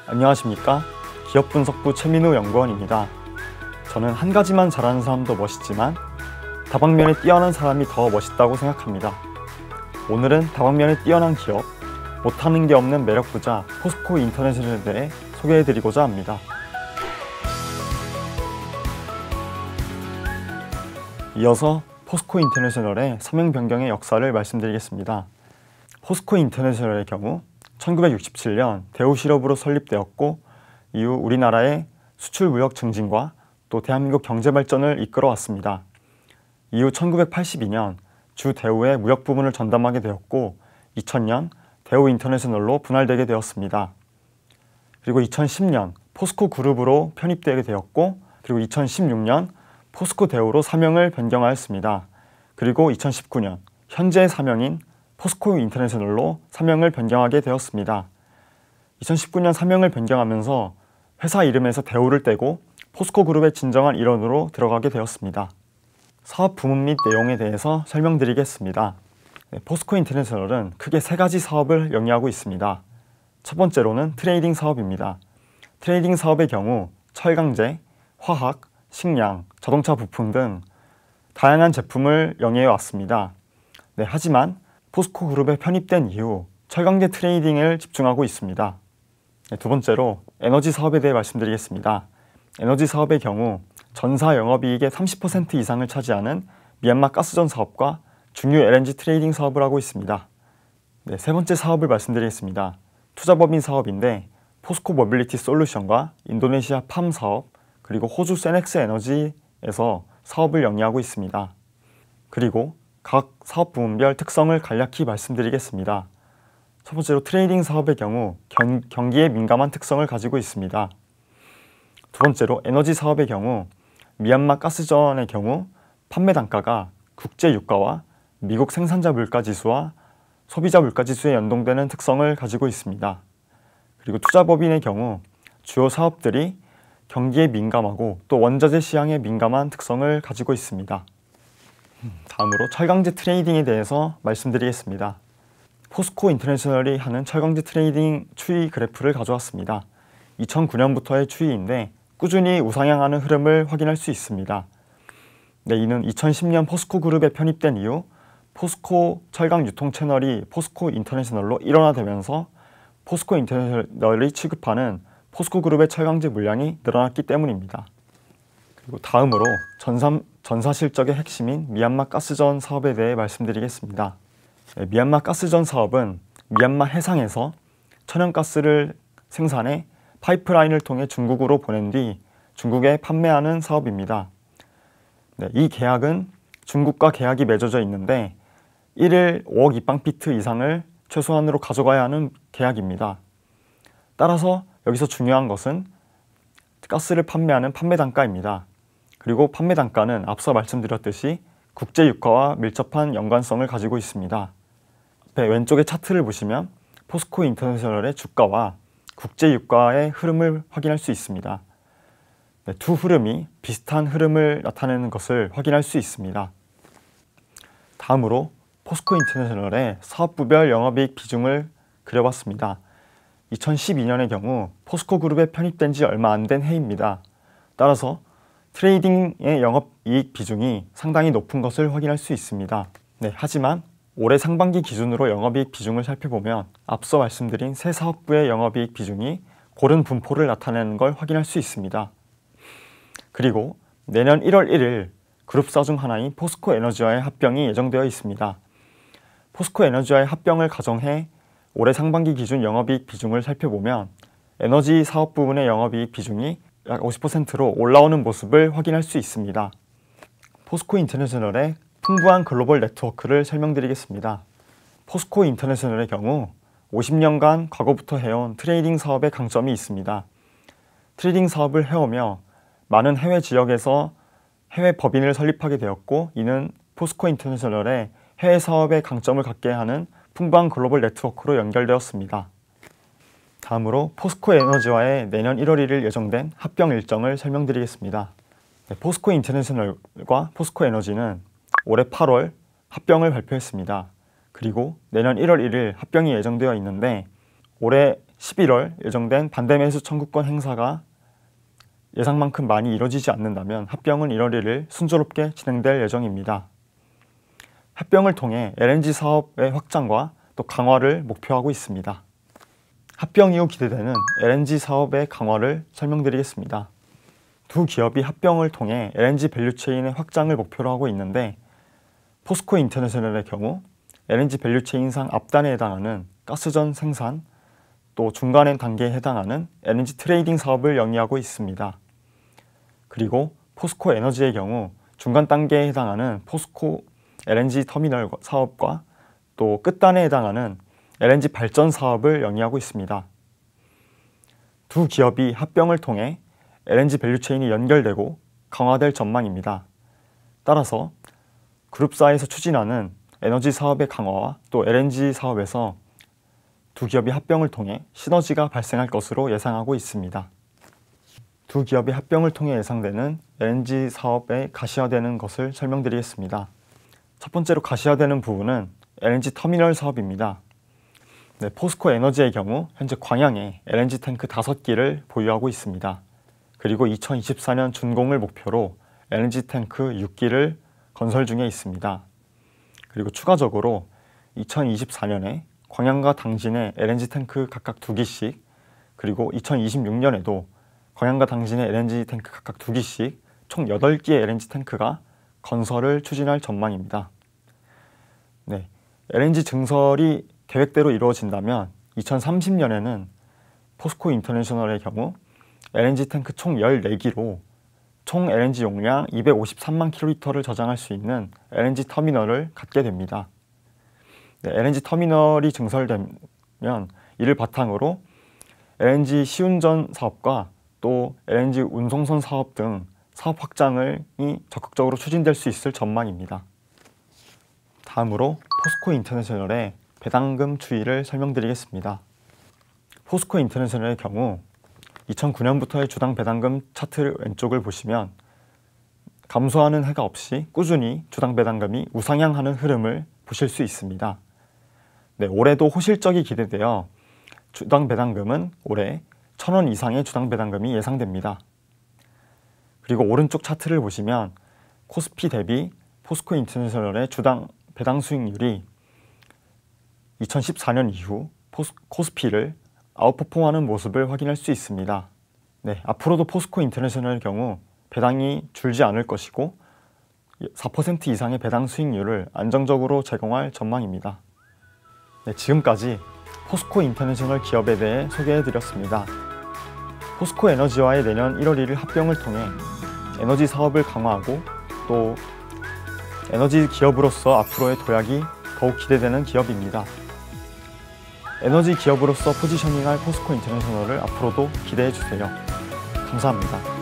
안녕하십니까? 기업분석부 최민우 연구원입니다. 저는 한 가지만 잘하는 사람도 멋있지만 다방면에 뛰어난 사람이 더 멋있다고 생각합니다. 오늘은 다방면에 뛰어난 기업, 못하는 게 없는 매력 부자 포스코 인터내셔널에 대해 소개해드리고자 합니다. 이어서 포스코 인터내셔널의 사명 변경의 역사를 말씀드리겠습니다. 포스코 인터내셔널의 경우 1967년 대우 실업으로 설립되었고 이후 우리나라의 수출 무역 증진과 또 대한민국 경제 발전을 이끌어 왔습니다. 이후 1982년 주 대우의 무역 부문을 전담하게 되었고 2000년 대우 인터내셔널로 분할되게 되었습니다. 그리고 2010년 포스코 그룹으로 편입되게 되었고 그리고 2016년 포스코 대우로 사명을 변경하였습니다. 그리고 2019년 현재의 사명인 포스코 인터내셔널로 사명을 변경하게 되었습니다. 2019년 사명을 변경하면서 회사 이름에서 대우를 떼고 포스코 그룹의 진정한 일원으로 들어가게 되었습니다. 사업 부문 및 내용에 대해서 설명드리겠습니다. 포스코 인터내셔널은 크게 세 가지 사업을 영위하고 있습니다. 첫 번째로는 트레이딩 사업입니다. 트레이딩 사업의 경우 철강제, 화학, 식량, 자동차 부품 등 다양한 제품을 영위해 왔습니다. 하지만 포스코 그룹에 편입된 이후 철강제 트레이딩을 집중하고 있습니다. 두 번째로 에너지 사업에 대해 말씀드리겠습니다. 에너지 사업의 경우 전사 영업이익의 30% 이상을 차지하는 미얀마 가스전 사업과 중유 LNG 트레이딩 사업을 하고 있습니다. 세 번째 사업을 말씀드리겠습니다. 투자법인 사업인데 포스코 모빌리티 솔루션과 인도네시아 팜 사업 그리고 호주 세넥스 에너지에서 사업을 영위하고 있습니다. 그리고 각 사업 부문별 특성을 간략히 말씀드리겠습니다. 첫 번째로 트레이딩 사업의 경우 경기에 민감한 특성을 가지고 있습니다. 두 번째로 에너지 사업의 경우 미얀마 가스전의 경우 판매 단가가 국제 유가와 미국 생산자 물가지수와 소비자 물가지수에 연동되는 특성을 가지고 있습니다. 그리고 투자법인의 경우 주요 사업들이 경기에 민감하고 또 원자재 시장에 민감한 특성을 가지고 있습니다. 다음으로 철강제 트레이딩에 대해서 말씀드리겠습니다. 포스코 인터내셔널이 하는 철강제 트레이딩 추이 그래프를 가져왔습니다. 2009년부터의 추이인데 꾸준히 우상향하는 흐름을 확인할 수 있습니다. 이는 2010년 포스코 그룹에 편입된 이후 포스코 철강 유통 채널이 포스코 인터내셔널로 일원화되면서 포스코 인터내셔널이 취급하는 포스코 그룹의 철강제 물량이 늘어났기 때문입니다. 그리고 다음으로 전사 실적의 핵심인 미얀마 가스전 사업에 대해 말씀드리겠습니다. 미얀마 가스전 사업은 미얀마 해상에서 천연가스를 생산해 파이프라인을 통해 중국으로 보낸 뒤 중국에 판매하는 사업입니다. 이 계약은 중국과 계약이 맺어져 있는데 1일 5억 입방피트 이상을 최소한으로 가져가야 하는 계약입니다. 따라서 여기서 중요한 것은 가스를 판매하는 판매 단가입니다. 그리고 판매 단가는 앞서 말씀드렸듯이 국제 유가와 밀접한 연관성을 가지고 있습니다. 왼쪽의 차트를 보시면 포스코 인터내셔널의 주가와 국제 유가의 흐름을 확인할 수 있습니다. 두 흐름이 비슷한 흐름을 나타내는 것을 확인할 수 있습니다. 다음으로 포스코 인터내셔널의 사업부별 영업이익 비중을 그려봤습니다. 2012년의 경우 포스코 그룹에 편입된 지 얼마 안 된 해입니다. 따라서 트레이딩의 영업이익 비중이 상당히 높은 것을 확인할 수 있습니다. 하지만 올해 상반기 기준으로 영업이익 비중을 살펴보면 앞서 말씀드린 세 사업부의 영업이익 비중이 고른 분포를 나타내는 걸 확인할 수 있습니다. 그리고 내년 1월 1일 그룹사 중 하나인 포스코 에너지와의 합병이 예정되어 있습니다. 포스코 에너지와의 합병을 가정해 올해 상반기 기준 영업이익 비중을 살펴보면 에너지 사업 부분의 영업이익 비중이 약 50%로 올라오는 모습을 확인할 수 있습니다. 포스코 인터내셔널의 풍부한 글로벌 네트워크를 설명드리겠습니다. 포스코 인터내셔널의 경우 50년간 과거부터 해온 트레이딩 사업의 강점이 있습니다. 트레이딩 사업을 해오며 많은 해외 지역에서 해외 법인을 설립하게 되었고 이는 포스코 인터내셔널의 해외 사업의 강점을 갖게 하는 풍부한 글로벌 네트워크로 연결되었습니다. 다음으로 포스코 에너지와의 내년 1월 1일 예정된 합병 일정을 설명드리겠습니다. 포스코 인터내셔널과 포스코 에너지는 올해 8월 합병을 발표했습니다. 그리고 내년 1월 1일 합병이 예정되어 있는데 올해 11월 예정된 반대매수 청구권 행사가 예상만큼 많이 이뤄지지 않는다면 합병은 1월 1일 순조롭게 진행될 예정입니다. 합병을 통해 LNG 사업의 확장과 또 강화를 목표하고 있습니다. 합병 이후 기대되는 LNG 사업의 강화를 설명드리겠습니다. 두 기업이 합병을 통해 LNG 밸류체인의 확장을 목표로 하고 있는데, 포스코 인터내셔널의 경우 LNG 밸류체인상 앞단에 해당하는 가스전 생산, 또 중간 단계에 해당하는 LNG 트레이딩 사업을 영위하고 있습니다. 그리고 포스코 에너지의 경우 중간 단계에 해당하는 포스코 LNG 터미널 사업과 또 끝단에 해당하는 LNG 발전 사업을 영위하고 있습니다. 두 기업이 합병을 통해 LNG 밸류체인이 연결되고 강화될 전망입니다. 따라서 그룹사에서 추진하는 에너지 사업의 강화와 또 LNG 사업에서 두 기업이 합병을 통해 시너지가 발생할 것으로 예상하고 있습니다. 두 기업의 합병을 통해 예상되는 LNG 사업의 가시화되는 것을 설명드리겠습니다. 첫 번째로 가시화되는 부분은 LNG 터미널 사업입니다. 포스코 에너지의 경우 현재 광양에 LNG 탱크 5기를 보유하고 있습니다. 그리고 2024년 준공을 목표로 LNG 탱크 6기를 건설 중에 있습니다. 그리고 추가적으로 2024년에 광양과 당진에 LNG 탱크 각각 2기씩, 그리고 2026년에도 광양과 당진에 LNG 탱크 각각 2기씩 총 8기의 LNG 탱크가 건설을 추진할 전망입니다. LNG 증설이 계획대로 이루어진다면 2030년에는 포스코 인터내셔널의 경우 LNG 탱크 총 14기로 총 LNG 용량 253만 킬로리터를 저장할 수 있는 LNG 터미널을 갖게 됩니다. LNG 터미널이 증설되면 이를 바탕으로 LNG 시운전 사업과 또 LNG 운송선 사업 등 사업 확장이 적극적으로 추진될 수 있을 전망입니다. 다음으로 포스코 인터내셔널의 배당금 추이를 설명드리겠습니다. 포스코 인터내셔널의 경우 2009년부터의 주당 배당금 차트 왼쪽을 보시면 감소하는 해가 없이 꾸준히 주당 배당금이 우상향하는 흐름을 보실 수 있습니다. 올해도 호실적이 기대되어 주당 배당금은 올해 1,000원 이상의 주당 배당금이 예상됩니다. 그리고 오른쪽 차트를 보시면 코스피 대비 포스코 인터내셔널의 주당 배당 수익률이 2014년 이후 코스피를 아웃퍼폼하는 모습을 확인할 수 있습니다. 앞으로도 포스코 인터내셔널의 경우 배당이 줄지 않을 것이고 4% 이상의 배당 수익률을 안정적으로 제공할 전망입니다. 지금까지 포스코 인터내셔널 기업에 대해 소개해드렸습니다. 포스코 에너지와의 내년 1월 1일 합병을 통해 에너지 사업을 강화하고 또 에너지 기업으로서 앞으로의 도약이 더욱 기대되는 기업입니다. 에너지 기업으로서 포지셔닝할 포스코 인터내셔널을 앞으로도 기대해주세요. 감사합니다.